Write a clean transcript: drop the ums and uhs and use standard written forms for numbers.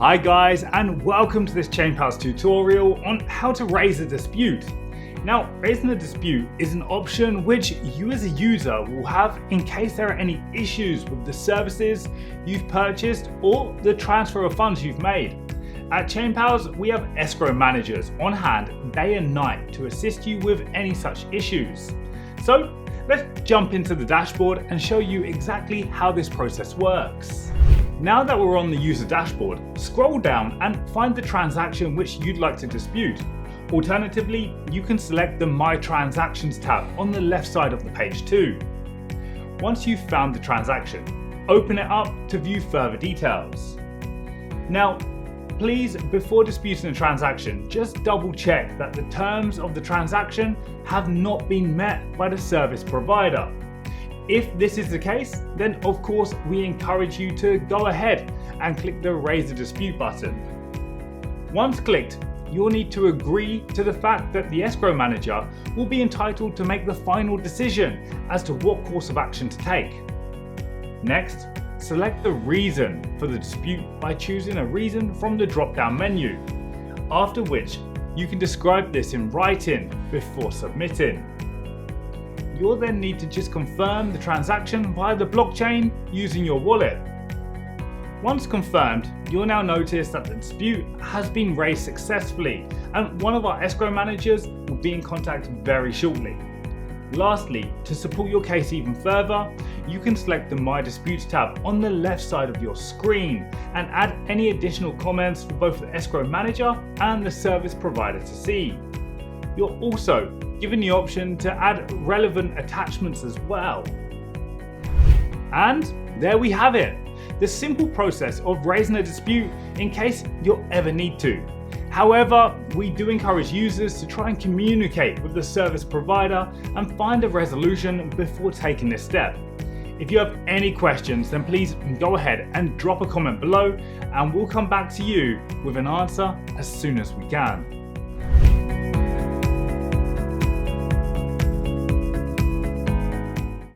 Hi guys, and welcome to this Chainpals tutorial on how to raise a dispute. Now, raising a dispute is an option which you as a user will have in case there are any issues with the services you've purchased or the transfer of funds you've made. At Chainpals, we have escrow managers on hand day and night to assist you with any such issues. So let's jump into the dashboard and show you exactly how this process works. Now that we're on the user dashboard, scroll down and find the transaction which you'd like to dispute. Alternatively, you can select the My Transactions tab on the left side of the page too. Once you've found the transaction, open it up to view further details. Now, please, before disputing a transaction, just double check that the terms of the transaction have not been met by the service provider. If this is the case, then of course we encourage you to go ahead and click the Raise a Dispute button. Once clicked, you'll need to agree to the fact that the escrow manager will be entitled to make the final decision as to what course of action to take. Next, select the reason for the dispute by choosing a reason from the drop-down menu, after which you can describe this in writing before submitting. You'll then need to just confirm the transaction via the blockchain using your wallet. Once confirmed, you'll now notice that the dispute has been raised successfully, and one of our escrow managers will be in contact very shortly. Lastly, to support your case even further, you can select the My Disputes tab on the left side of your screen and add any additional comments for both the escrow manager and the service provider to see. You're also given the option to add relevant attachments as well. And there we have it, the simple process of raising a dispute in case you'll ever need to. However, we do encourage users to try and communicate with the service provider and find a resolution before taking this step. If you have any questions, then please go ahead and drop a comment below and we'll come back to you with an answer as soon as we can.